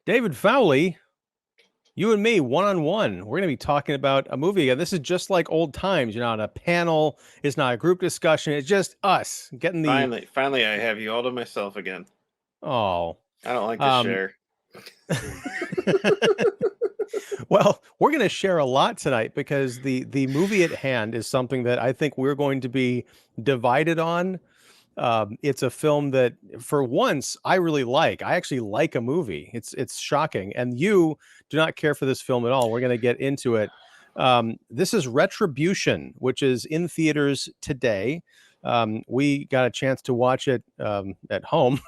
David Fowley, you and me, one-on-one. We're going to be talking about a movie. This is just like old times. You're not a panel. It's not a group discussion. It's just us getting the... Finally, I have you all to myself again. Oh. I don't like to share. Well, we're going to share a lot tonight because the movie at hand is something that I think we're going to be divided on. It's a film that, for once, I really like. I actually like a movie. It's shocking, and you do not care for this film at all. We're going to get into it. This is Retribution, which is in theaters today. We got a chance to watch it at home,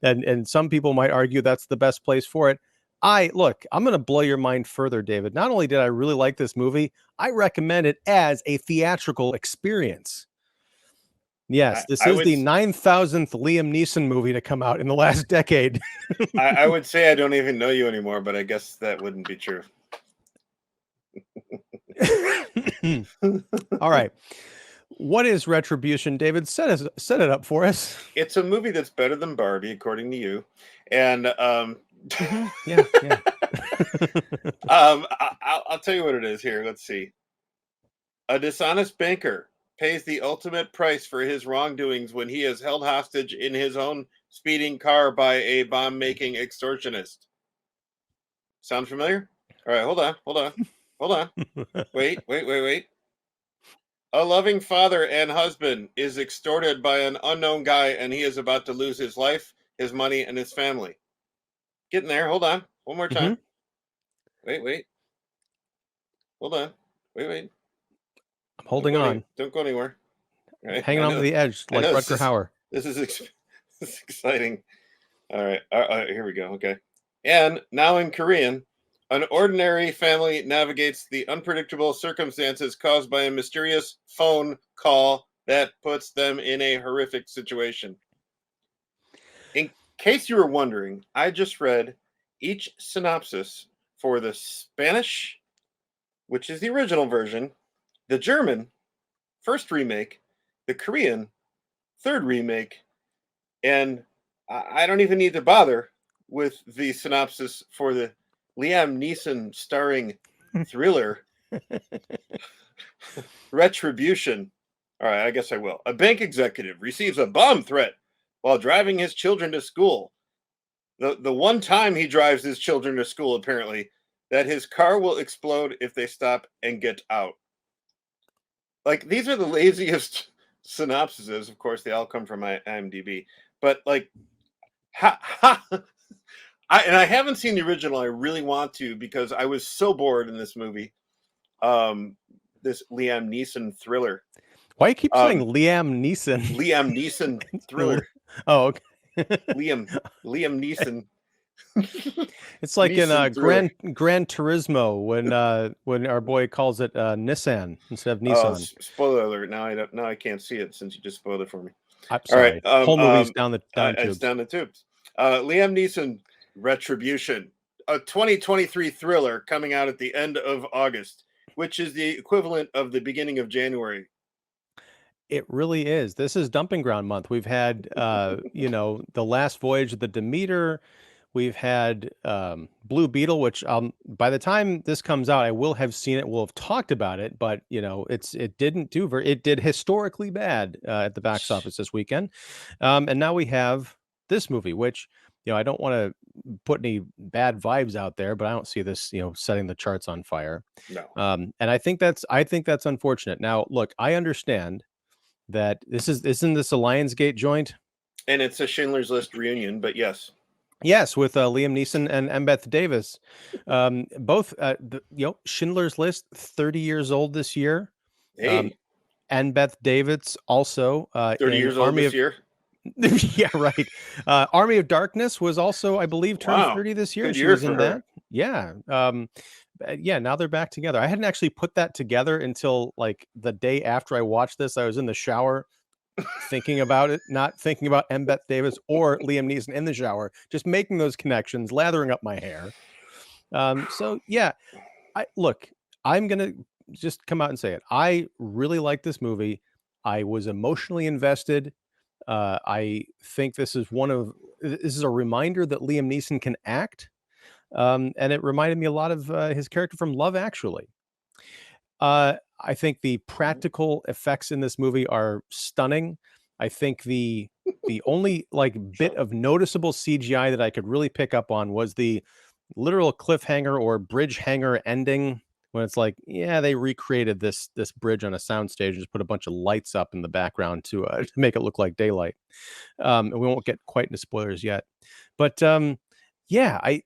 and some people might argue that's the best place for it. I'm going to blow your mind further, David. Not only did I really like this movie, I recommend it as a theatrical experience. Yes, this is the 9,000th Liam Neeson movie to come out in the last decade. I would say I don't even know you anymore, but I guess that wouldn't be true. All right. What is Retribution, David? Set it up for us. It's a movie that's better than Barbie, according to you. And yeah. I'll tell you what it is here. Let's see. A dishonest banker pays the ultimate price for his wrongdoings when he is held hostage in his own speeding car by a bomb-making extortionist. Sound familiar? All right, hold on. Wait. A loving father and husband is extorted by an unknown guy, and he is about to lose his life, his money, and his family. Getting there. Hold on. One more time. Wait. Hold on. Wait. I'm holding on. Don't go anywhere. Right. Hanging on to the edge like Rutger Hauer. This is exciting. All right. Here we go. Okay. And now in Korean, an ordinary family navigates the unpredictable circumstances caused by a mysterious phone call that puts them in a horrific situation. In case you were wondering, I just read each synopsis for the Spanish, which is the original version, the German, first remake, the Korean, third remake, and I don't even need to bother with the synopsis for the Liam Neeson starring thriller, Retribution. All right, I guess I will. A bank executive receives a bomb threat while driving his children to school. The one time he drives his children to school, apparently, that his car will explode if they stop and get out. Like, these are the laziest synopsises. Of course, they all come from my IMDb. But, like, I haven't seen the original. I really want to because I was so bored in this movie. This Liam Neeson thriller. Why do you keep saying Liam Neeson? Liam Neeson thriller. Oh, okay. Liam Neeson. It's like Neeson in Gran Turismo when our boy calls it Nissan instead of Neeson. Spoiler alert! Now I can't see it since you just spoiled it for me. I'm sorry. All right, whole movie's down the tubes. It's down the tubes. Liam Neeson, Retribution, a 2023 thriller coming out at the end of August, which is the equivalent of the beginning of January. It really is. This is dumping ground month. We've had, The Last Voyage of the Demeter. We've had Blue Beetle, which by the time this comes out, I will have seen it. We'll have talked about it, but it did historically bad at the box office this weekend, and now we have this movie, which I don't want to put any bad vibes out there, but I don't see this setting the charts on fire. No, and I think that's unfortunate. Now, look, I understand that isn't this a Lionsgate joint, and it's a Schindler's List reunion, but yes. Yes, with Liam Neeson and Embeth Davis, both. Schindler's List, 30 years old this year. Hey, Embeth Davis also 30 years old this year. Yeah, right. Army of Darkness was also, I believe, turned 30 this year. She was in that. Yeah. Yeah. Now they're back together. I hadn't actually put that together until like the day after I watched this. I was in the shower thinking about it, not thinking about Embeth Davis or Liam Neeson in the shower, just making those connections, lathering up my hair. So yeah, I'm gonna just come out and say it. I really like this movie. I was emotionally invested. I think this is a reminder that Liam Neeson can act. And it reminded me a lot of his character from Love Actually. I think the practical effects in this movie are stunning. I think the only like bit of noticeable CGI that I could really pick up on was the literal cliffhanger or bridge hanger ending when it's like, yeah, they recreated this bridge on a soundstage and just put a bunch of lights up in the background to to make it look like daylight. And we won't get quite into spoilers yet, but yeah, I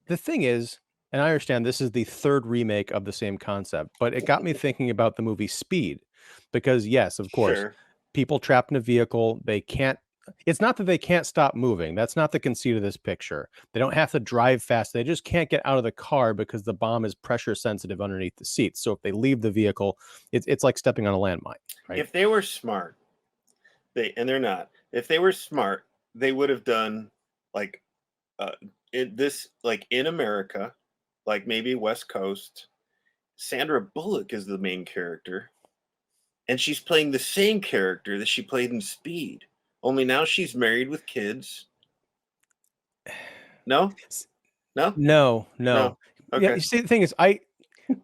the thing is, and I understand this is the third remake of the same concept, but it got me thinking about the movie Speed because, yes, of course, Sure. people trapped in a vehicle, they can't, it's not that they can't stop moving. That's not the conceit of this picture. They don't have to drive fast. They just can't get out of the car because the bomb is pressure sensitive underneath the seats. So if they leave the vehicle, it's like stepping on a landmine, right? If they were smart, and they're not. If they were smart, they would have done like uh like in America, like maybe West Coast. Sandra Bullock is the main character, and she's playing the same character that she played in Speed. Only now she's married with kids. No, S- no, No, no. no. Yeah, Okay. you see, the thing is, I'm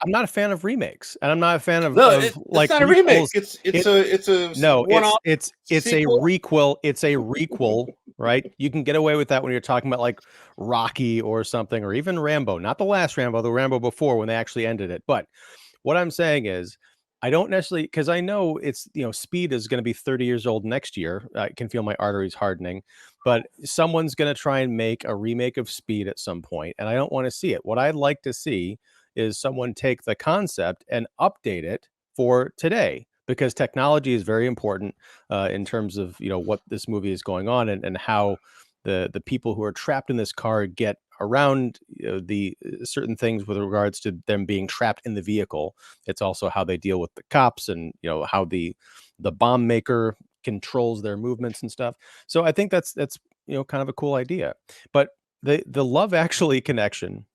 not a fan of remakes, and I'm not a fan No, of it's like not a remake. prequels. It's It a No, one-off it's a sequel. requel. It's a requel, right? You can get away with that when you're talking about like Rocky or something, or even Rambo. Not the last Rambo, the Rambo before when they actually ended it. But what I'm saying is, I don't necessarily because I know it's Speed is going to be 30 years old next year. I can feel my arteries hardening, but someone's going to try and make a remake of Speed at some point, and I don't want to see it. What I'd like to see is someone take the concept and update it for today because technology is very important in terms of what this movie is going on and how the people who are trapped in this car get around the certain things with regards to them being trapped in the vehicle. It's also how they deal with the cops and how the bomb maker controls their movements and stuff. So I think that's kind of a cool idea. But the Love Actually connection,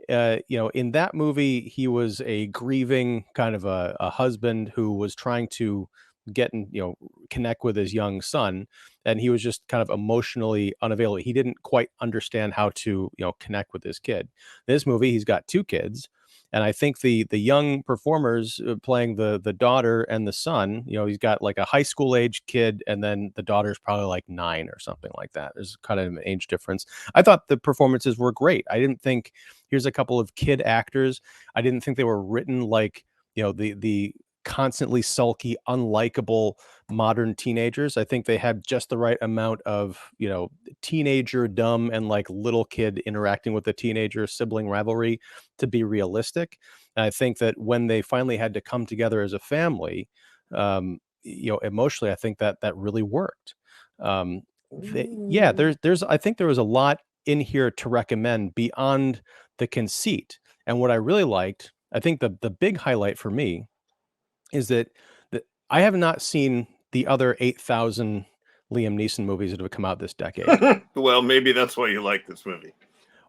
in that movie, he was a grieving kind of a husband who was trying to get and connect with his young son, and he was just kind of emotionally unavailable. He didn't quite understand how to connect with his kid. This movie, he's got two kids, and I think the young performers playing the daughter and the son, he's got like a high school age kid, and then the daughter's probably like 9 or something like that. There's kind of an age difference. I thought the performances were great. I didn't think here's a couple of kid actors. I didn't think they were written like, the constantly sulky, unlikable modern teenagers. I think they had just the right amount of, teenager dumb and like little kid interacting with the teenager sibling rivalry to be realistic. And I think that when they finally had to come together as a family, emotionally, I think that really worked. Yeah, there's I think there was a lot in here to recommend beyond the conceit. And what I really liked, I think the big highlight for me is that I have not seen the other 8,000 Liam Neeson movies that have come out this decade. Well, maybe that's why you like this movie.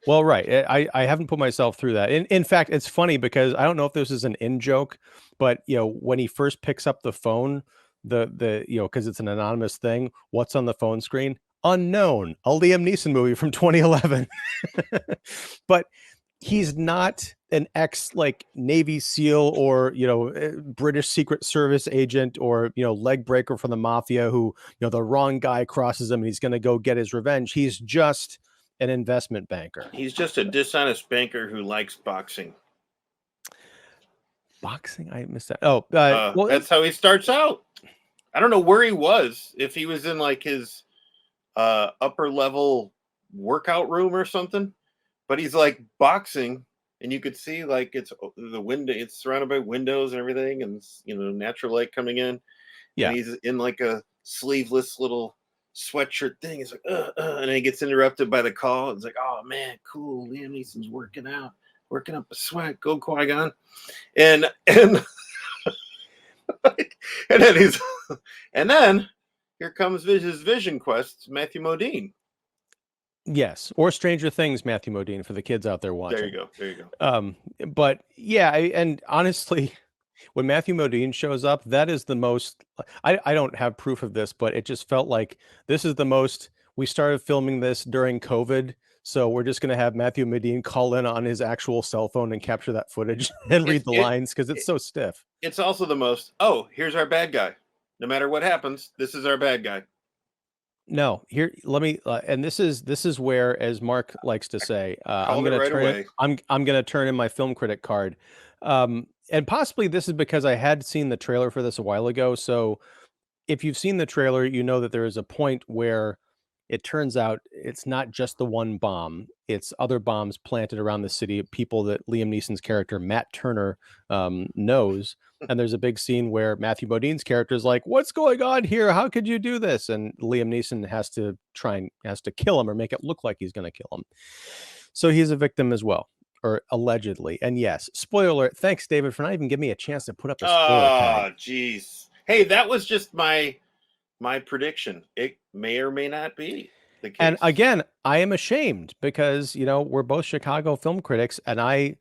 Well, right. I haven't put myself through that. In fact, it's funny because I don't know if this is an in joke, but when he first picks up the phone, the because it's an anonymous thing, what's on the phone screen? Unknown, a Liam Neeson movie from 2011. But he's not an ex like Navy SEAL or British Secret Service agent or leg breaker from the mafia who the wrong guy crosses him and he's going to go get his revenge. He's just an investment banker. He's just a dishonest banker who likes boxing. Boxing? I missed that. Oh, well, That's how he starts out. I don't know where he was. If he was in like his upper level workout room or something, but he's like boxing, and you could see like it's the window. It's surrounded by windows and everything, and natural light coming in. yeah. And he's in like a sleeveless little sweatshirt thing. He's like, and then he gets interrupted by the call. It's like, oh man, cool. Liam Neeson's working out, working up a sweat. Go Qui-Gon, and and then and then here comes his vision quest, Matthew Modine. Yes, or Stranger Things, Matthew Modine for the kids out there watching. There you go. There you go. But yeah, and honestly, when Matthew Modine shows up, that is the most. I don't have proof of this, but it just felt like this is the most. We started filming this during COVID, So we're just going to have Matthew Modine call in on his actual cell phone and capture that footage and read the lines because it's so stiff. It's also the most, oh, here's our bad guy. No matter what happens, this is our bad guy. No, here, let me, and this is where, as Mark likes to say, I'm Called it going to right turn it, away. I'm going to turn in my film critic card. And possibly this is because I had seen the trailer for this a while ago. So if you've seen the trailer, you know that there is a point where it turns out it's not just the one bomb, it's other bombs planted around the city, people that Liam Neeson's character, Matt Turner, knows. And there's a big scene where Matthew Modine's character is like, "What's going on here? How could you do this?" And Liam Neeson has to kill him or make it look like he's going to kill him. So he's a victim as well, or allegedly. And yes, spoiler alert. Thanks, David, for not even giving me a chance to put up the spoiler tag. Oh, jeez. Hey, that was just my prediction. It may or may not be the case. And again, I am ashamed because, we're both Chicago film critics and I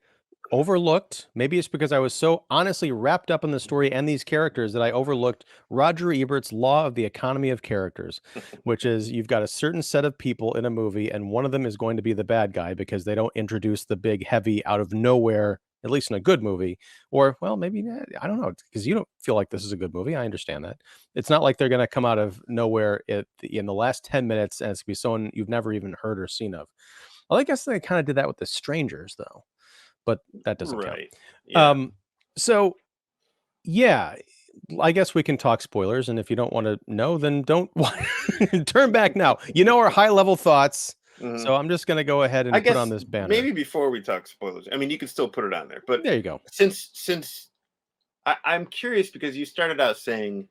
overlooked, maybe it's because I was so honestly wrapped up in the story and these characters that I overlooked Roger Ebert's law of the economy of characters, which is you've got a certain set of people in a movie and one of them is going to be the bad guy because they don't introduce the big heavy out of nowhere, at least in a good movie. Or, well, maybe not, I don't know, because you don't feel like this is a good movie. I understand that. It's not like they're going to come out of nowhere in the last 10 minutes and it's going to be someone you've never even heard or seen of. Well, I guess they kind of did that with The Strangers, though, but that doesn't count. Yeah. So yeah, I guess we can talk spoilers, and if you don't want to know, then don't turn back now. Our high level thoughts. So I'm just going to go ahead and put on this banner. Maybe before we talk spoilers, I mean, you can still put it on there, but there you go. Since I'm curious because you started out saying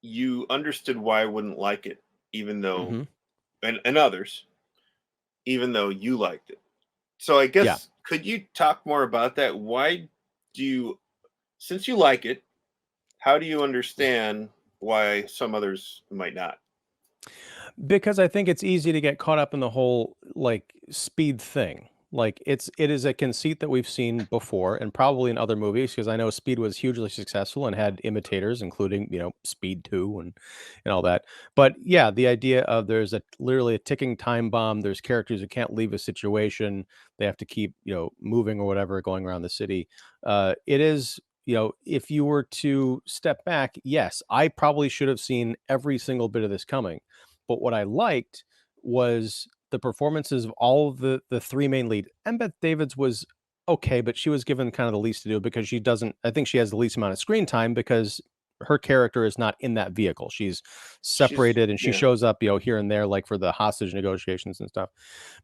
you understood why I wouldn't like it, even though, and others, even though you liked it. So I guess, could you talk more about that? Why do you, since you like it, how do you understand why some others might not? Because I think it's easy to get caught up in the whole speed thing. It is a conceit that we've seen before and probably in other movies because I know Speed was hugely successful and had imitators, including, Speed 2 and all that. But yeah, the idea of there's literally a ticking time bomb. There's characters who can't leave a situation. They have to keep, moving or whatever, going around the city. It is, if you were to step back, yes, I probably should have seen every single bit of this coming. But what I liked was the performances of all of the three main lead. And Beth Davids was okay, but she was given kind of the least to do because I think she has the least amount of screen time because her character is not in that vehicle. She's separated and she shows up, here and there, like for the hostage negotiations and stuff.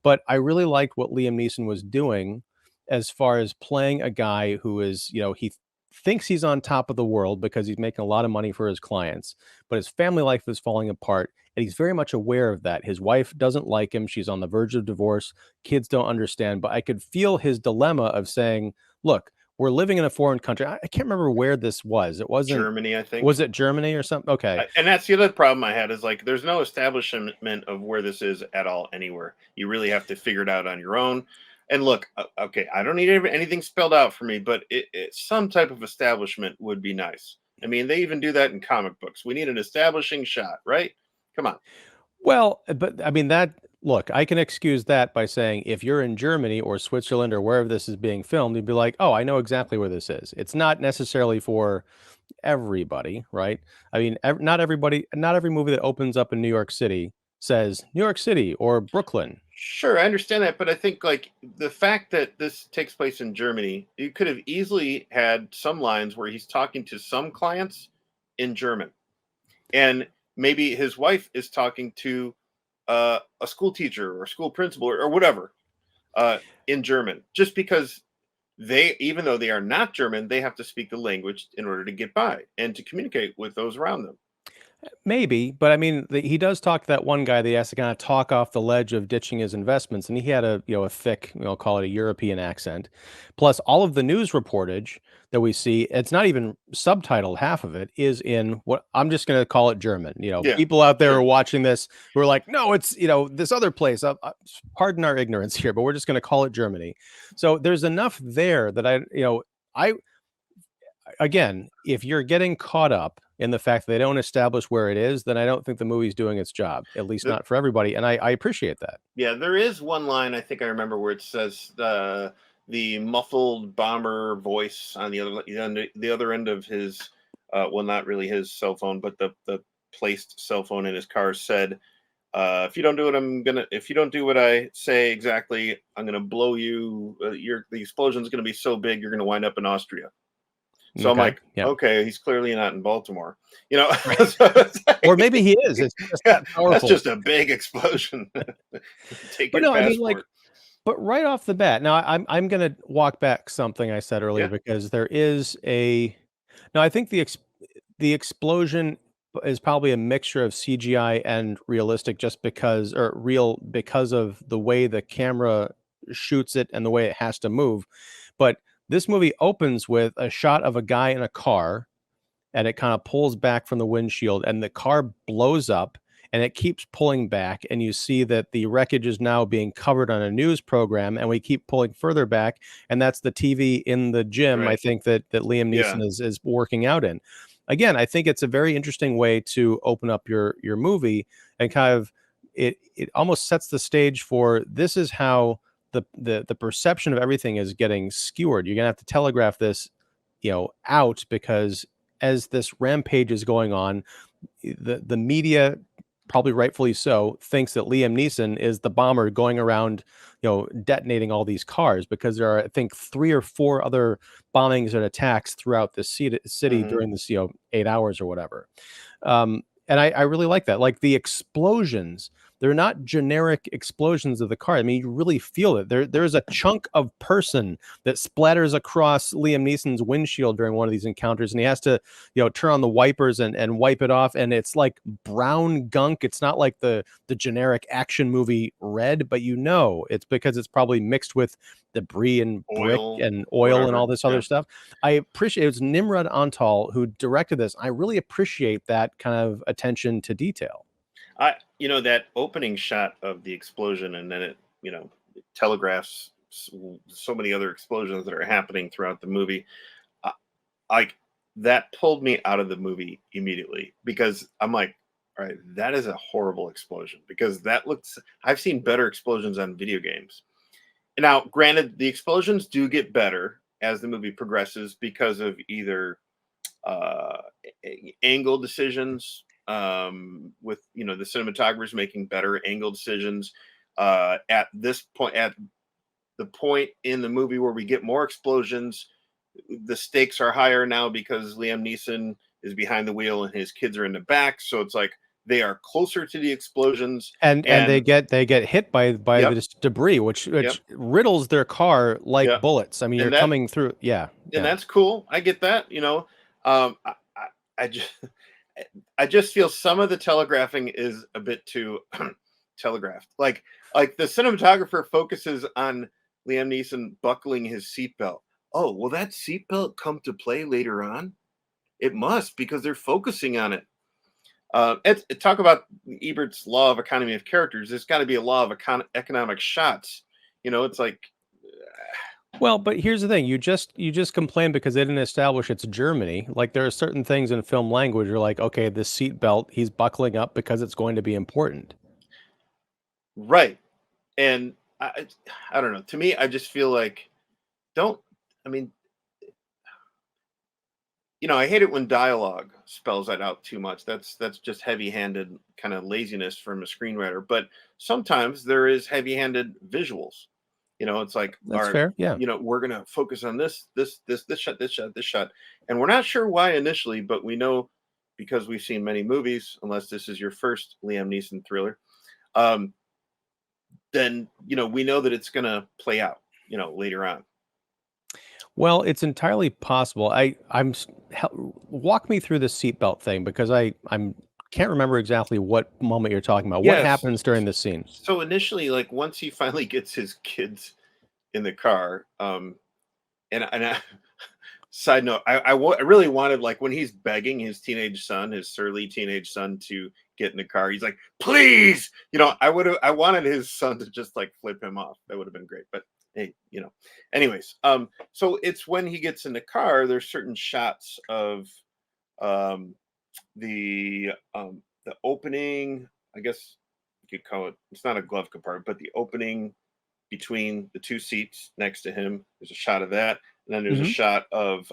But I really liked what Liam Neeson was doing as far as playing a guy who is, he thinks he's on top of the world because he's making a lot of money for his clients, but his family life is falling apart. And he's very much aware of that. His wife doesn't like him. She's on the verge of divorce. Kids don't understand. But I could feel his dilemma of saying, look, we're living in a foreign country. I can't remember where this was. It wasn't Germany, I think. Was it Germany or something? Okay. And that's the other problem I had is there's no establishment of where this is at all anywhere. You really have to figure it out on your own. And look, okay, I don't need anything spelled out for me, but some type of establishment would be nice. I mean, they even do that in comic books. We need an establishing shot, right? Come on. Well, but I mean look, I can excuse that by saying if you're in Germany or Switzerland or wherever this is being filmed, you'd be like, oh, I know exactly where this is. It's not necessarily for everybody, right? I mean, not every movie that opens up in New York City says New York City or Brooklyn. Sure, I understand that, but I think the fact that this takes place in Germany, you could have easily had some lines where he's talking to some clients in German. And maybe his wife is talking to a school teacher or a school principal or whatever in German, just because even though they are not German, they have to speak the language in order to get by and to communicate with those around them. Maybe, but I mean, he does talk to that one guy that he has to kind of talk off the ledge of ditching his investments, and he had a thick, call it a European accent. Plus, all of the news reportage that we see, it's not even subtitled. Half of it is in what I'm just going to call it German. People out there are watching this who are like, no, it's this other place. Pardon our ignorance here, but we're just going to call it Germany. So there's enough there that again, if you're getting caught up in the fact that they don't establish where it is, then I don't think the movie's doing its job, at least The, not for everybody. And I appreciate that. yeah, there is one line I think I remember where it says the muffled bomber voice on the other end of his well, not really his cell phone, but the placed cell phone in his car said, if you don't do what if you don't do what I say exactly, I'm gonna blow you. The explosion's gonna be so big, you're gonna wind up in Austria. So I'm Okay. like, Yeah. okay, he's clearly not in Baltimore, you know. Right. So it's Or like, maybe he is. It's just yeah, that that's powerful. just a big explosion. Take But your no, I mean, like, passport. but right off the bat, now I'm gonna walk back something I said earlier Yeah. because there is a no, I think the explosion is probably a mixture of CGI and realistic just because or real because of the way the camera shoots it and the way it has to move. But this movie opens with a shot of a guy in a car and it kind of pulls back from the windshield and the car blows up and it keeps pulling back and you see that the wreckage is now being covered on a news program and we keep pulling further back and that's the TV in the gym I Right. think that Liam Yeah. Neeson is working out in. Again, I think it's a very interesting way to open up your movie and kind of it almost sets the stage for this is how the perception of everything is getting skewered. You're going to have to telegraph this, out because as this rampage is going on, the media, probably rightfully so, thinks that Liam Neeson is the bomber going around, detonating all these cars because there are, I think, 3 or 4 other bombings and attacks throughout the city Hmm. during this, 8 hours or whatever. And I really like that. Like the explosions, they're not generic explosions of the car. I mean, you really feel it. There's a chunk of person that splatters across Liam Neeson's windshield during one of these encounters, and he has to, turn on the wipers and wipe it off. And it's like brown gunk. It's not like the generic action movie red, but it's because it's probably mixed with debris and brick Oil, and oil and whatever. all this Yeah. other stuff. I appreciate it was Nimrod Antal who directed this. I really appreciate that kind of attention to detail. That opening shot of the explosion, and then it telegraphs so many other explosions that are happening throughout the movie. I, like that pulled me out of the movie immediately because I'm like, all right, that is a horrible explosion because that looks. I've seen better explosions on video games. Now, granted, the explosions do get better as the movie progresses because of either uh, angle decisions with the cinematographers making better angle decisions at this point at the point in the movie where we get more explosions. The stakes are higher now because Liam Neeson is behind the wheel and his kids are in the back, so it's like they are closer to the explosions. And they And get hit by yep, this debris, which yep, riddles their car like yep, bullets. I mean, you're and that coming through. Yeah, and yeah. that's cool. I get that. I just I just feel some of the telegraphing is a bit too telegraphed. Like the cinematographer focuses on Liam Neeson buckling his seatbelt. Oh, will that seatbelt come to play later on? It must because they're focusing on it. Talk about Ebert's law of economy of characters. There's got to be a law of economic shots. It's like, Well, but here's the thing: you just complain because they didn't establish it's Germany. Like there are certain things in film language. You're like, okay, this seat belt, he's buckling up because it's going to be important. right. And I don't know. To me, I just feel like, don't, I mean, I hate it when dialogue spells that out too much. That's just heavy-handed kind of laziness from a screenwriter. But sometimes there is heavy-handed visuals. It's like, all That's right, fair. Yeah. we're gonna focus on this shot, this shot, this shot, and we're not sure why initially, but we know because we've seen many movies. Unless this is your first Liam Neeson thriller, um, then we know that it's gonna play out. Later on. Well, it's entirely possible. Walk me through the seatbelt thing because I'm can't remember exactly what moment you're talking about. What Yes. happens during this scene? So initially, like once he finally gets his kids in the car, and side note, I really wanted like when he's begging his surly teenage son to get in the car. He's like, please, I wanted his son to just like flip him off. That would have been great. But hey, anyways, so it's when he gets in the car, there's certain shots of um the opening, I guess you could call it, it's not a glove compartment, but the opening between the two seats next to him. There's a shot of that, and then there's a Hmm. shot of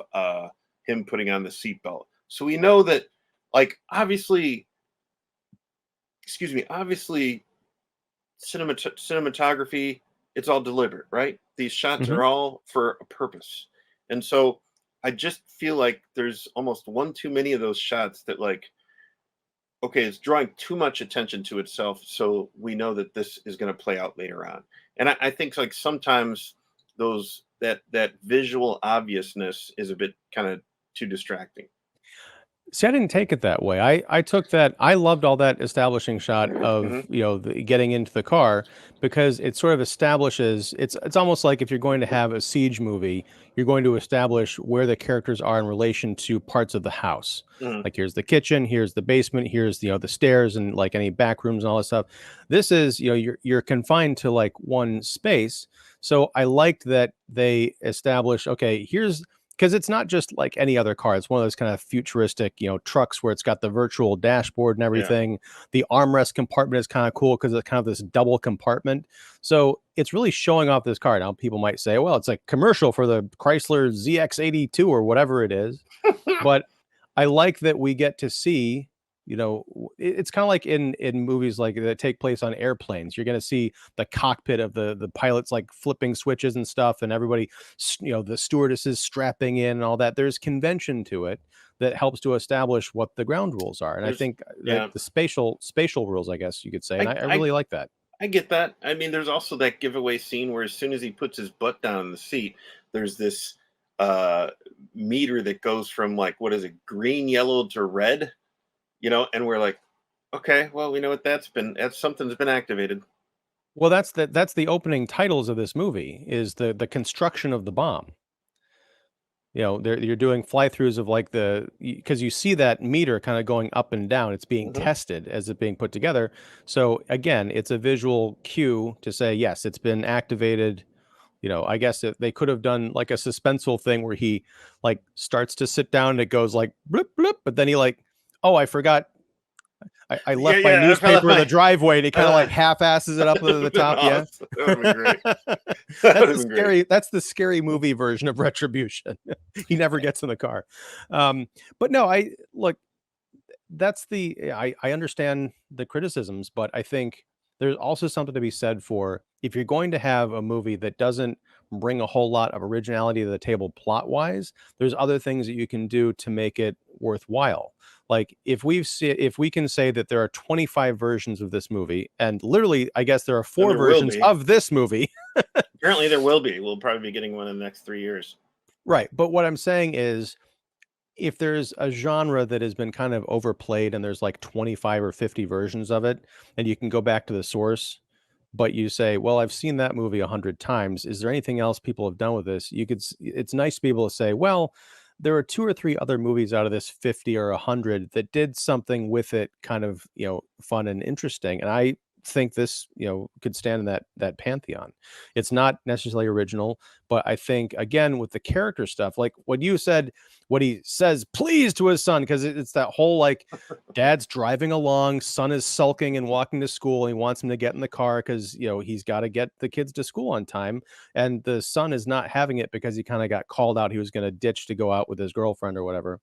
him putting on the seatbelt. So we know that, like, obviously, excuse me, obviously, cinematography, it's all deliberate, right? These shots Hmm. are all for a purpose, and so I just feel like there's almost one too many of those shots that, like, okay, it's drawing too much attention to itself, so we know that this is going to play out later on. And I think, like, sometimes that visual obviousness is a bit kind of too distracting. See, I didn't take it that way. I took that. I loved all that establishing shot Hmm. of getting into the car because it sort of establishes. It's almost like if you're going to have a siege movie, you're going to establish where the characters are in relation to parts of the house. Hmm. Like here's the kitchen, here's the basement, here's the stairs and like any back rooms and all that stuff. This is you're confined to like one space. So I liked that they established. Okay, here's because it's not just like any other car. It's one of those kind of futuristic, trucks where it's got the virtual dashboard and Yeah. everything. The armrest compartment is kind of cool because it's kind of this double compartment. So it's really showing off this car. Now people might say, well, it's a commercial for the Chrysler ZX82 or whatever it is. But I like that we get to see, it's kind of like in movies like that take place on airplanes. You're going to see the cockpit of the pilots like flipping switches and stuff, and everybody, the stewardesses strapping in and all that. There's convention to it that helps to establish what the ground rules are, and I There's think that yeah. the spatial rules, I guess you could say, and I I I really like that. I get that. I mean, there's also that giveaway scene where as soon as he puts his butt down in the seat, there's this uh meter that goes from, like, what is it, green, yellow to red, and we're like, okay, well, we know what that's something's been activated. Well, that's the opening titles of this movie is the construction of the bomb. You're doing fly-throughs of like because you see that meter kind of going up and down. It's being Hmm. tested as it being put together. So again, it's a visual cue to say, yes, it's been activated. I guess they could have done like a suspenseful thing where he like starts to sit down and it goes like blip blip, but then he like, oh, I forgot. I Yeah, left my yeah. If I left newspaper in the my, driveway, and he kind of like uh, half-asses it up that to would the have been top. Yeah. awesome. That would have been great. That would That's have the been great. scary. That's the scary movie version of Retribution. He never gets in the car. But no, I look. That's I understand the criticisms, but I think there's also something to be said for if you're going to have a movie that doesn't bring a whole lot of originality to the table plot wise, there's other things that you can do to make it worthwhile. Like if we can say that there are 25 versions of this movie, and literally, I guess there are And four there will versions be. of this movie. Apparently, there will be. We'll probably be getting one in the next 3 years. Right. But what I'm saying is if there's a genre that has been kind of overplayed and there's like 25 or 50 versions of it, and you can go back to the source, but you say, well, I've seen that movie 100 times. Is there anything else people have done with this? It's nice to be able to say, well, there are two or three other movies out of this 50 or 100 that did something with it kind of, fun and interesting. And I think this, could stand in that pantheon. It's not necessarily original, but I think again with the character stuff, like what you said, what he says please to his son, because it's that whole like dad's driving along, son is sulking and walking to school, and he wants him to get in the car because he's got to get the kids to school on time, and the son is not having it because he kind of got called out. He was going to ditch to go out with his girlfriend or whatever.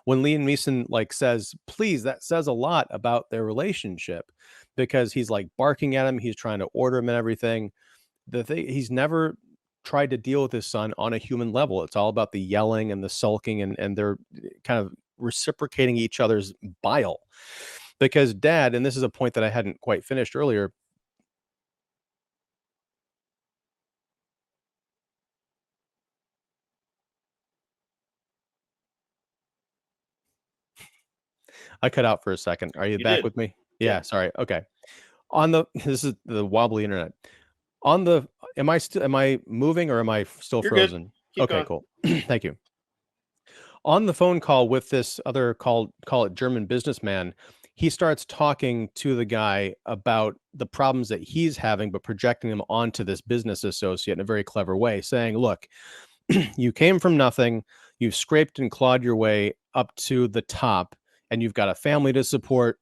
When Liam Neeson like says please, that says a lot about their relationship because he's like barking at him, he's trying to order him and everything. The thing, he's never tried to deal with his son on a human level. It's all about the yelling and the sulking, and they're kind of reciprocating each other's bile. Because dad, and this is a point that I hadn't quite finished earlier. I cut out for a second. Are you You back did. with me? Yeah. Yeah, sorry. Okay. On the This is the wobbly internet. On the am I moving or am I still You're good. frozen? Keep Okay, going. cool. Thank you. On the phone call with this other call it German businessman, he starts talking to the guy about the problems that he's having, but projecting them onto this business associate in a very clever way, saying, look, you came from nothing, you've scraped and clawed your way up to the top, and you've got a family to support,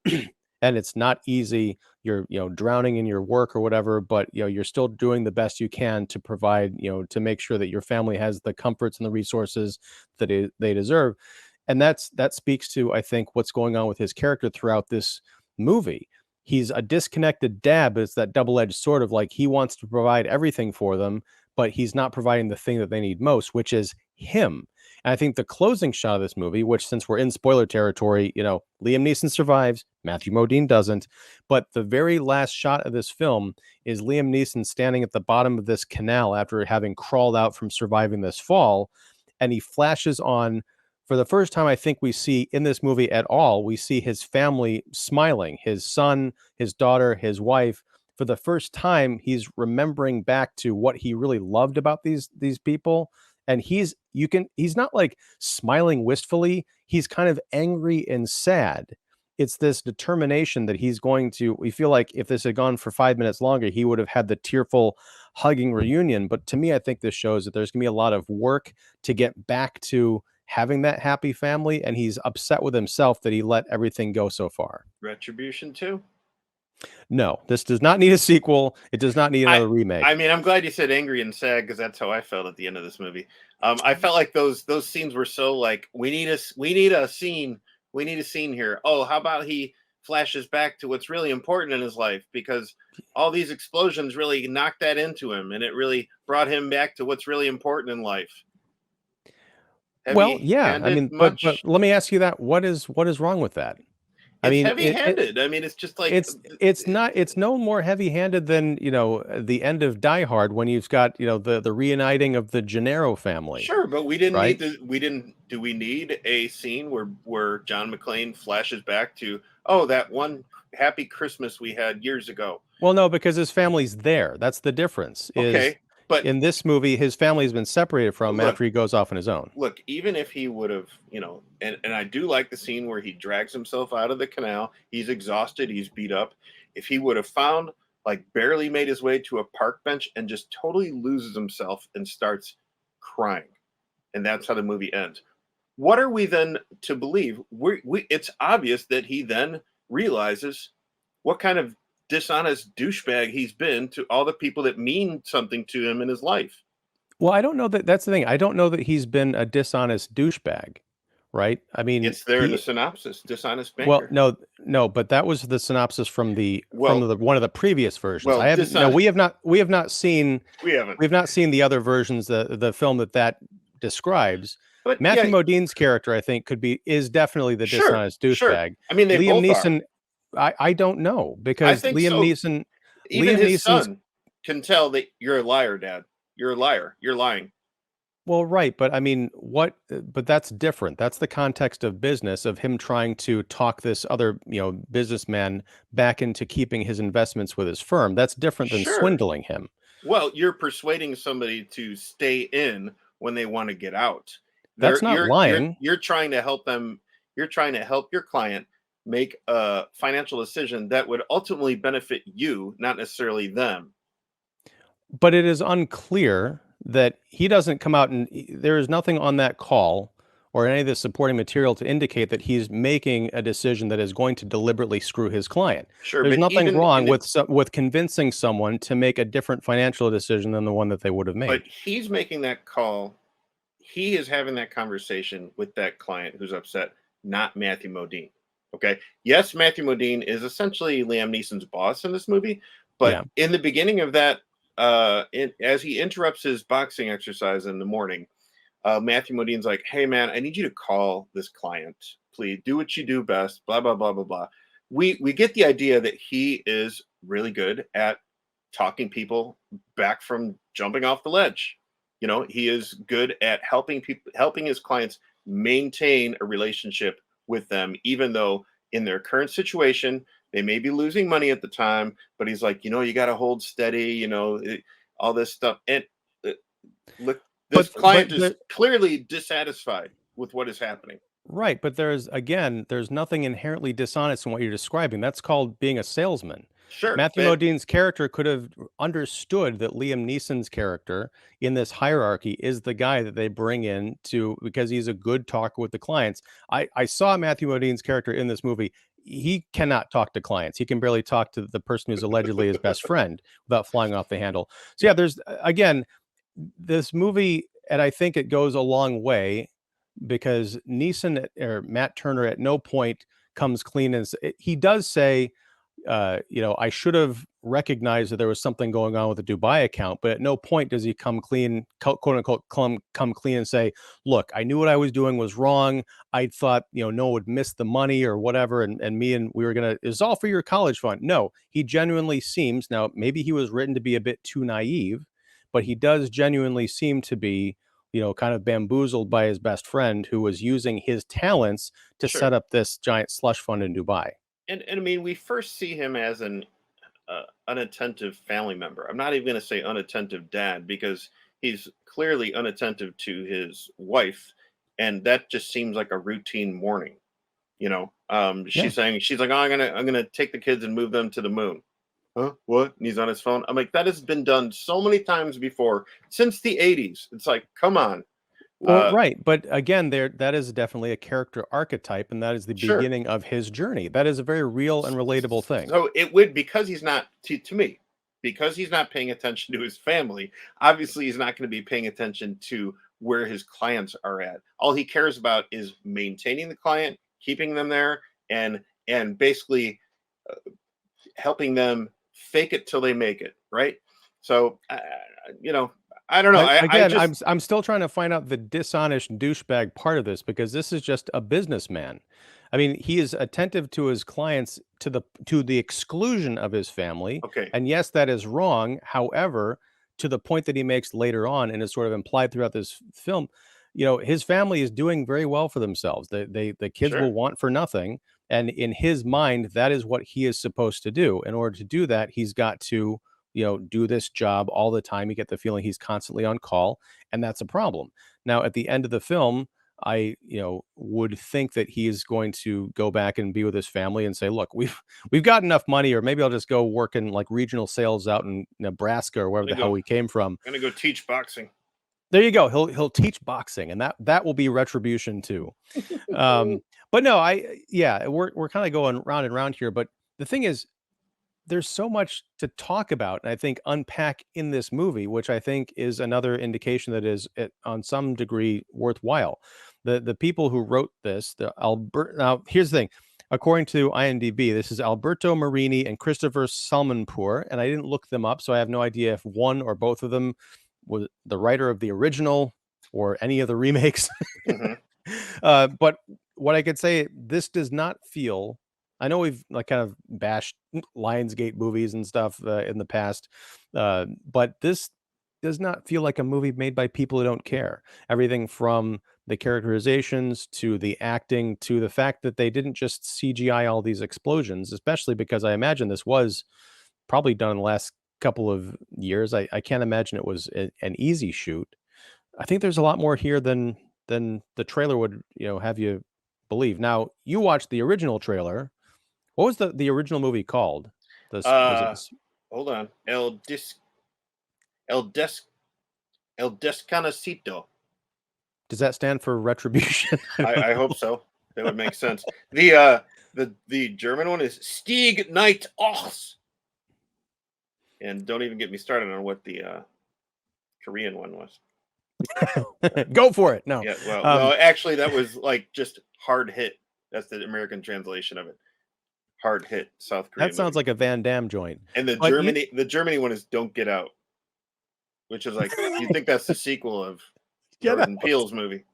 and it's not easy. You're, drowning in your work or whatever, but you're still doing the best you can to provide, to make sure that your family has the comforts and the resources that they deserve. And that speaks to, I think, what's going on with his character throughout this movie. He's a disconnected dad, but it's that double-edged sword of like he wants to provide everything for them, but he's not providing the thing that they need most, which is him. And I think the closing shot of this movie, which since we're in spoiler territory, Liam Neeson survives, Matthew Modine doesn't. But the very last shot of this film is Liam Neeson standing at the bottom of this canal after having crawled out from surviving this fall. And he flashes on, for the first time I think we see in this movie at all, we see his family smiling, his son, his daughter, his wife. For the first time, he's remembering back to what he really loved about these people. And he's not like smiling wistfully. He's kind of angry and sad. It's this determination that we feel like if this had gone for 5 minutes longer, he would have had the tearful hugging reunion. But to me, I think this shows that there's gonna be a lot of work to get back to having that happy family. And he's upset with himself that he let everything go so far. Retribution 2? No, this does not need a sequel. It does not need another remake. I mean, I'm glad you said angry and sad because that's how I felt at the end of this movie. I felt like those scenes were so like we need a scene here. Oh, how about he flashes back to what's really important in his life, because all these explosions really knocked that into him, and it really brought him back to what's really important in life. Well, yeah, I mean, but let me ask you that: what is wrong with that? I mean, heavy-handed. I mean, it's just like it's no more heavy-handed than the end of Die Hard when you've got the reuniting of the Gennaro family. Sure, but we didn't right? Do we need a scene where John McClane flashes back to that one happy Christmas we had years ago? Well, no, because his family's there. That's the difference. Okay, but in this movie, his family's been separated from him after he goes off on his own. Look, even if he would have, and I do like the scene where he drags himself out of the canal. He's exhausted. He's beat up. If he would have found, barely made his way to a park bench and just totally loses himself and starts crying, and that's how the movie ends. What are we then to believe? It's obvious that he then realizes what kind of dishonest douchebag he's been to all the people that mean something to him in his life. Well, I don't know that's the thing. I don't know that he's been a dishonest douchebag, right? I mean, it's there in the synopsis, dishonest banker. Well, no, but that was the synopsis from one of the previous versions. Well, we have not seen the other versions, the film that describes. But Matthew Modine's character, I think, is definitely the dishonest douchebag. Sure. I mean, Liam Neeson. I don't know, because Neeson, even his son can tell that you're a liar, Dad. You're a liar. You're lying. Well, right, but I mean, but that's different. That's the context of business, of him trying to talk this other, businessman back into keeping his investments with his firm. That's different than swindling him. Well, you're persuading somebody to stay in when they want to get out. That's not lying. You're trying to help them. You're trying to help your client make a financial decision that would ultimately benefit you, not necessarily them. But it is unclear that he doesn't come out, and there is nothing on that call or any of the supporting material to indicate that he's making a decision that is going to deliberately screw his client. Sure, there's nothing wrong with convincing someone to make a different financial decision than the one that they would have made. But he's making that call. He is having that conversation with that client who's upset, not Matthew Modine. Okay. Yes, Matthew Modine is essentially Liam Neeson's boss in this movie, but in the beginning of that, as he interrupts his boxing exercise in the morning, Matthew Modine's like, "Hey man, I need you to call this client. Please do what you do best." Blah blah blah blah blah. We get the idea that he is really good at talking people back from jumping off the ledge. He is good at helping his clients maintain a relationship with them, even though in their current situation they may be losing money at the time, but he's like, you got to hold steady, all this stuff. And look, this client is clearly dissatisfied with what is happening. Right, but there's nothing inherently dishonest in what you're describing. That's called being a salesman. Sure, Matthew but Modine's character could have understood that Liam Neeson's character in this hierarchy is the guy that they bring in to because he's a good talker with the clients. I saw Matthew Modine's character in this movie. He cannot talk to clients. He can barely talk to the person who's allegedly his best friend without flying off the handle. So yeah, yeah, there's again this movie, and I think it goes a long way because Neeson or Matt Turner at no point comes clean and he does say, I should have recognized that there was something going on with the Dubai account, but at no point does he come clean, quote unquote, come clean and say, look, I knew what I was doing was wrong. I thought, no one would miss the money or whatever. And me and we were going to, it's all for your college fund. No, he genuinely seems, now maybe he was written to be a bit too naive, but he does genuinely seem to be, kind of bamboozled by his best friend who was using his talents to set sure. up this giant slush fund in Dubai. And I mean, we first see him as an unattentive family member. I'm not even going to say unattentive dad because he's clearly unattentive to his wife, and that just seems like a routine morning. Yeah. She's like, oh, I'm gonna take the kids and move them to the moon. Huh? What? And he's on his phone. I'm like, that has been done so many times before since the '80s. It's like, come on. Well, Uh, right, but again, there that is definitely a character archetype, and that is the sure. beginning of his journey. That is a very real and relatable thing. So it would, because he's not to me, because he's not paying attention to his family. Obviously, he's not going to be paying attention to where his clients are at. All he cares about is maintaining the client, keeping them there, and basically helping them fake it till they make it. Right. So, I don't know. I Again, just I'm still trying to find out the dishonest douchebag part of this because this is just a businessman. I mean, he is attentive to his clients to the exclusion of his family, okay. and yes, that is wrong. However, to the point that he makes later on, and is sort of implied throughout this film, his family is doing very well for themselves. The kids will Sure. want for nothing, and in his mind, that is what he is supposed to do. In order to do that, he's got to do this job all the time. You get the feeling he's constantly on call, and that's a problem. Now, at the end of the film, I, would think that he is going to go back and be with his family and say, "Look, we've got enough money, or maybe I'll just go work in like regional sales out in Nebraska or wherever I'm the gonna hell go. we came from." I'm gonna go teach boxing. There you go. He'll teach boxing, and that will be retribution too. But no, yeah, we're kind of going round and round here. But the thing is, there's so much to talk about and I think unpack in this movie, which I think is another indication that is on some degree worthwhile. The people who wrote this, the Albert. Now, here's the thing. According to IMDb, this is Alberto Marini and Christopher Salmanpour, and I didn't look them up, so I have no idea if one or both of them was the writer of the original or any of the remakes. Hmm. But what I could say, this does not feel. I know we've like kind of bashed Lionsgate movies and stuff in the past, but this does not feel like a movie made by people who don't care. Everything from the characterizations to the acting to the fact that they didn't just CGI all these explosions, especially because I imagine this was probably done in the last couple of years. I can't imagine it was an easy shoot. I think there's a lot more here than the trailer would, have you believe. Now, you watched the original trailer. What was the original movie called? This was it Uh, this hold on. El Des El Descanacito. does that stand for retribution? I don't I hope know. so. That would make sense. The German one is Stieg Night Os. And don't even get me started on what the Korean one was. Go for it. No. Yeah, well, no, Um, actually, that was like just hard hit. That's the American translation of it. Hard hit South that Korean sounds movie. like a Van Damme joint. And the But you Germany one is Don't Get Out, which is like you think that's the sequel of get Jordan out. Peele's movie.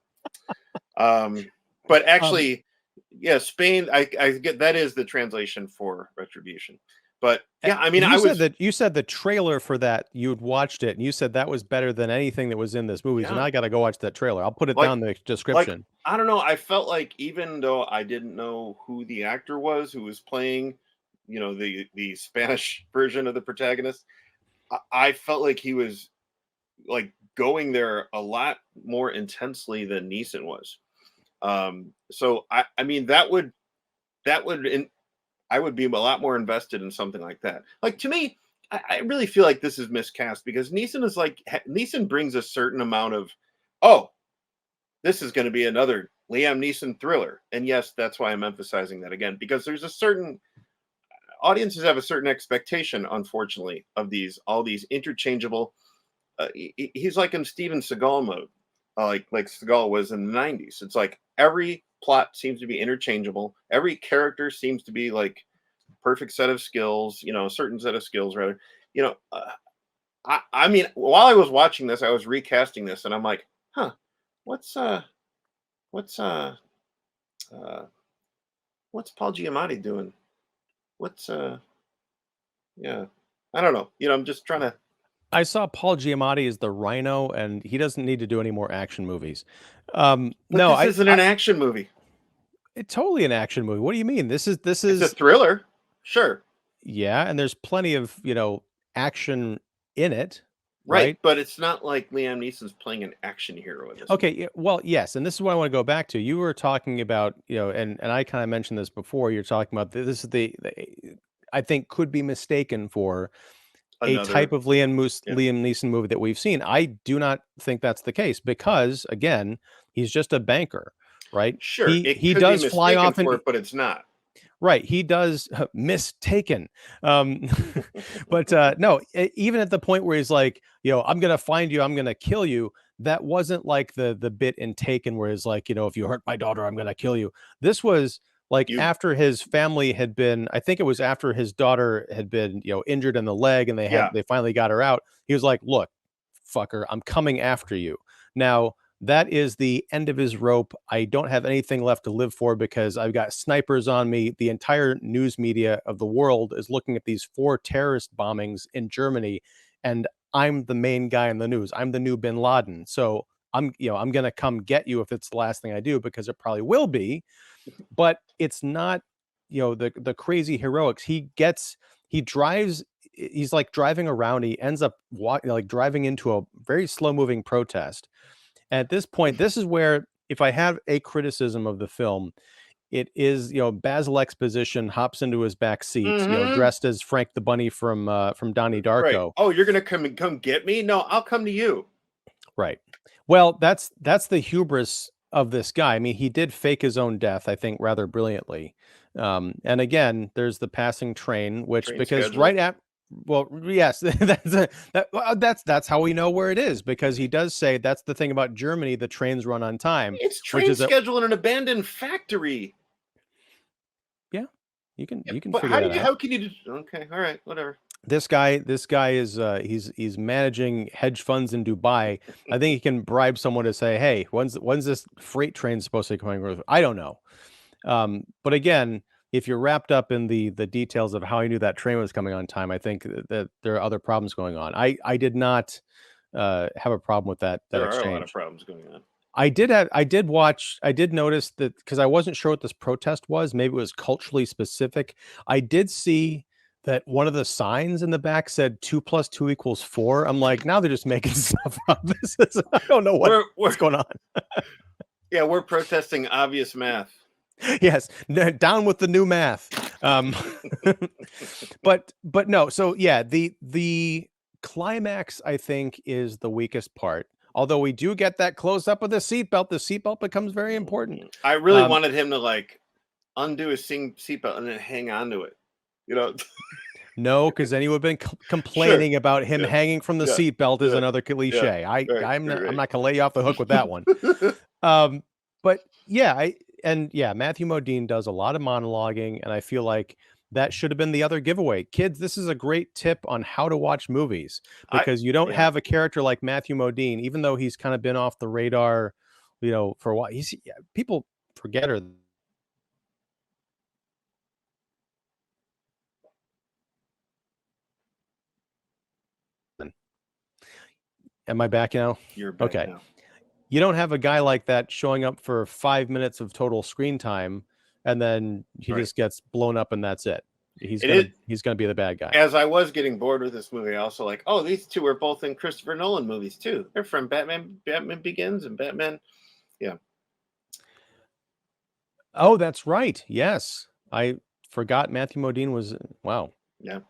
Um, but Um, actually, yeah, Spain. I get that is the translation for retribution. But yeah, I mean, and I was you said the trailer for that you'd watched it and you said that was better than anything that was in this movie. So now yeah, I got to go watch that trailer. I'll put it like down in the like description. I don't know. I felt like even though I didn't know who the actor was who was playing, the Spanish version of the protagonist, I felt like he was like going there a lot more intensely than Neeson was. So I mean that would I would be a lot more invested in something like that. Like to me, I really feel like this is miscast because Neeson brings a certain amount of, oh, this is going to be another Liam Neeson thriller. And yes, that's why I'm emphasizing that again, because there's a certain audiences have a certain expectation, unfortunately, of all these interchangeable. He's like in Steven Seagal mode, like Seagal was in the '90s. It's like every plot seems to be interchangeable. Every character seems to be like perfect set of skills. A certain set of skills, rather. You know, I mean, while I was watching this, I was recasting this, and I'm like, huh, what's what's uh, uh what's Paul Giamatti doing? What's yeah, I don't know. I'm just trying to. I saw Paul Giamatti as the Rhino, and he doesn't need to do any more action movies. But No, this isn't an action movie. it's totally an action movie. What do you mean? This It's a is thriller, sure, yeah, and there's plenty of action in it, right? right? But it's not like Liam Neeson's playing an action hero in this movie. Okay, well, yes, and this is what I want to go back to. You were talking about, and I kind of mentioned this before. You're talking about this is the I think could be mistaken for a type Another, of yeah, Liam Neeson movie that we've seen. I do not think that's the case because again, he's just a banker, right? sure, it He could be does fly mistaken off for and it, but it's not. right, he does mistaken. Um, but no, even at the point where he's like, I'm gonna find you, I'm gonna kill you. That wasn't like the bit in Taken where he's like, if you hurt my daughter, I'm gonna kill you. This was like You, after his family had been, I think it was after his daughter had been, injured in the leg, and yeah, they finally got her out. He was like, look, fucker, I'm coming after you. Now, that is the end of his rope. I don't have anything left to live for because I've got snipers on me. The entire news media of the world is looking at these 4 terrorist bombings in Germany, and I'm the main guy in the news. I'm the new Bin Laden. So I'm going to come get you if it's the last thing I do, because it probably will be, but it's not, the crazy heroics. He drives, he's like driving around. He ends up like driving into a very slow moving protest. At this point, this is where, if I have a criticism of the film, it is, Basil Exposition hops into his back seat, mm-hmm, dressed as Frank the Bunny from Donnie right. Darko. Oh, you're gonna come get me? No, I'll come to you. Right. Well, that's the hubris of this guy. I mean, he did fake his own death, I think, rather brilliantly. And again, there's the passing train, which Train because schedule. right at well, yes, that's how we know where it is, because he does say that's the thing about Germany, the trains run on time, It's which train is a schedule in an abandoned factory. yeah, Yeah, you can but figure that out. how can you do? Okay, all right, whatever. This guy is he's managing hedge funds in Dubai. I think he can bribe someone to say, "Hey, when's this freight train supposed to be coming?" I don't know. But again, if you're wrapped up in the details of how he knew that train was coming on time, I think that there are other problems going on. I did not have a problem with that There are a lot of exchange. problems going on. I did notice that, because I wasn't sure what this protest was. Maybe it was culturally specific. I did see that one of the signs in the back said 2 + 2 = 4. I'm like, now they're just making stuff up. I don't know We're what's going on. yeah, we're protesting obvious math. Yes, down with the new math. But no. So yeah, the climax, I think, is the weakest part. Although we do get that close up of the seatbelt, becomes very important. I really Um, wanted him to like undo his seatbelt and then hang on to it. You know, no, because then he would have been sure. complaining about him Yeah, hanging from the yeah, seatbelt is yeah, another yeah. cliche. Right, I'm right, not gonna lay you off the hook with that one. right. But yeah, Matthew Modine does a lot of monologuing, and I feel like that should have been the other giveaway. Kids, this is a great tip on how to watch movies, I because you don't yeah. have a character like Matthew Modine, even though he's kind of been off the radar, for a while. People forget her. Am I back now? You're back Okay. now. You don't have a guy like that showing up for 5 minutes of total screen time, and then he Right. just gets blown up, and that's it. It is. He's gonna be the bad guy. As I was getting bored with this movie, I also like, oh, these two are both in Christopher Nolan movies too. They're from Batman Begins and Batman. Yeah. Oh, that's right. Yes, I forgot Matthew Modine was. Wow. Yeah.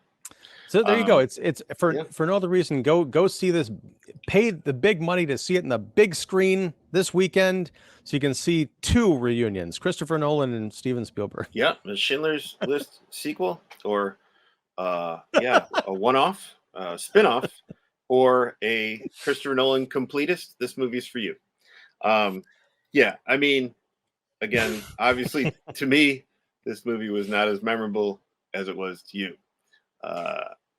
So there you go. It's Yeah. for no other reason. Go see this. Pay the big money to see it in the big screen this weekend, so you can see two reunions: Christopher Nolan and Steven Spielberg. Yeah. The Schindler's List sequel, or yeah, a one-off, spin-off, or a Christopher Nolan completist. This movie's for you. Yeah, I mean, again, obviously, to me, this movie was not as memorable as it was to you.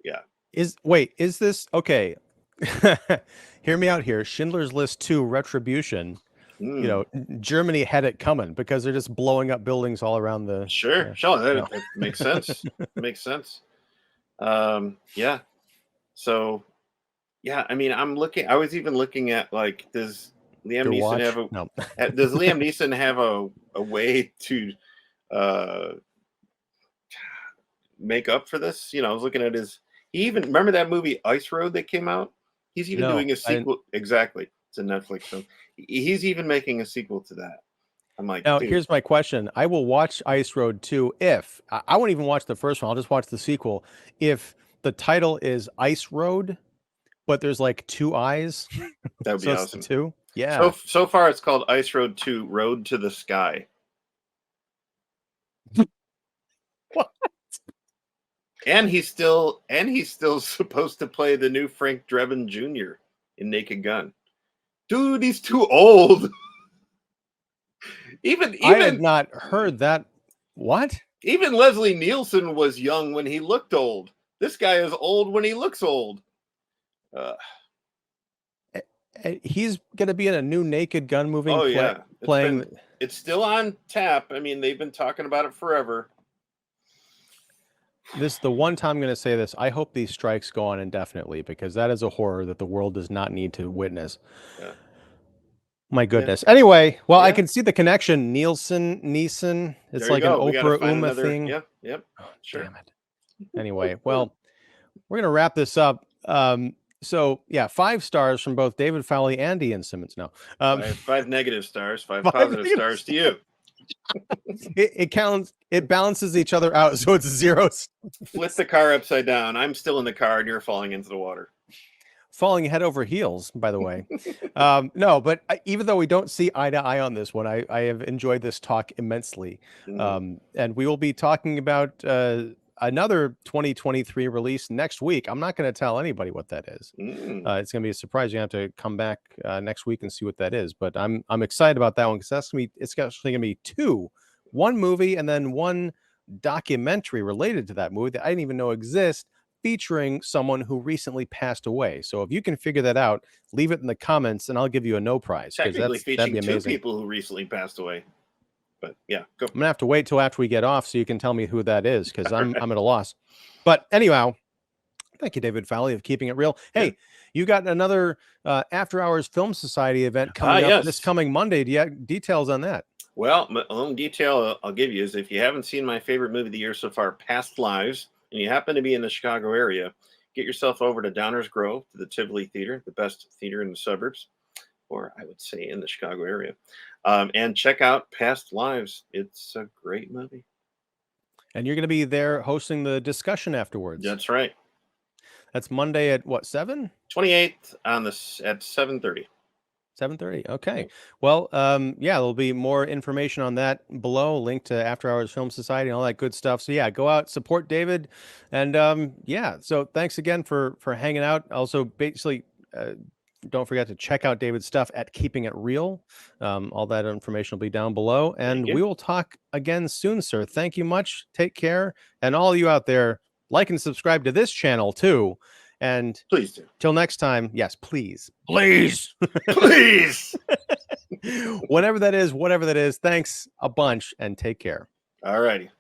Yeah. Is this okay? Hear me out here. Schindler's List 2 Retribution. You know, Germany had it coming because they're just blowing up buildings all around the. Sure, sure, that makes sense. Makes sense. Yeah. So, yeah, I mean, I was even looking at, like, does Liam Your Neeson watch? have No. does Liam Neeson have a way to uh make up for this? You know, I was looking at he even, remember that movie Ice Road that came out? He's even No, doing a I didn't. sequel. Exactly. It's a Netflix film. He's even making a sequel to that. I'm like, Now, dude, here's my question. I will watch Ice Road 2 if I won't even watch the first one. I'll just watch the sequel. If the title is Ice Road, but there's like two eyes, that would so be it's the awesome. two. Yeah. So far it's called Ice Road 2 Road to the Sky. What? And he's still supposed to play the new Frank Drebin Jr. in Naked Gun. Dude, he's too old. I had not heard that. What? Even Leslie Nielsen was young when he looked old. This guy is old when he looks old. He's going to be in a new Naked Gun movie. Oh, yeah. Playing. It's still on tap. I mean, they've been talking about it forever. This the one time I'm going to say this. I hope these strikes go on indefinitely because that is a horror that the world does not need to witness. Yeah. My goodness. Yeah. Anyway, well, yeah. I can see the connection. Neeson. It's like an Oprah Uma thing. Yep. Yep. Oh, sure. Damn it. Anyway, well, we're going to wrap this up. So yeah, 5 stars from both David Fowley and Ian Simmons. No, 5 negative stars, 5 positive stars to you. It counts. It balances each other out, so it's 0. Flip the car upside down. I'm still in the car, and you're falling into the water. Falling head over heels, by the way. No, but even though we don't see eye to eye on this one, I have enjoyed this talk immensely. And we will be talking about another 2023 release next week. I'm not going to tell anybody what that is. It's going to be a surprise. You have to come back next week and see what that is. But I'm excited about that one because it's actually going to be 2, one movie and then one documentary related to that movie that I didn't even know exist, featuring someone who recently passed away. So if you can figure that out, leave it in the comments and I'll give you a no prize. Technically featuring 2 people who recently passed away. But yeah, go. I'm gonna have to wait till after we get off so you can tell me who that is because I'm at a loss. But anyhow, thank you, David Fowley, of keeping it real. Hey, you got another After Hours Film Society event coming up this coming Monday. Do you have details on that? Well, the only detail I'll give you is if you haven't seen my favorite movie of the year so far, Past Lives, and you happen to be in the Chicago area, get yourself over to Downers Grove to the Tivoli Theater, the best theater in the suburbs, or I would say in the Chicago area, and check out Past Lives. It's a great movie. And you're going to be there hosting the discussion afterwards. That's right. That's Monday at what, 7? 28th at 7:30. 7:30. Okay. Well, yeah, there'll be more information on that below, link to After Hours Film Society and all that good stuff. So yeah, go out, support David. And yeah, so thanks again for hanging out. Also, basically, don't forget to check out David's stuff at Keeping It Real. All that information will be down below. And we will talk again soon, sir. Thank you much. Take care. And all you out there, like and subscribe to this channel too. And please do. Till next time. Yes, please. Please. Please. Whatever that is, thanks a bunch and take care. All righty.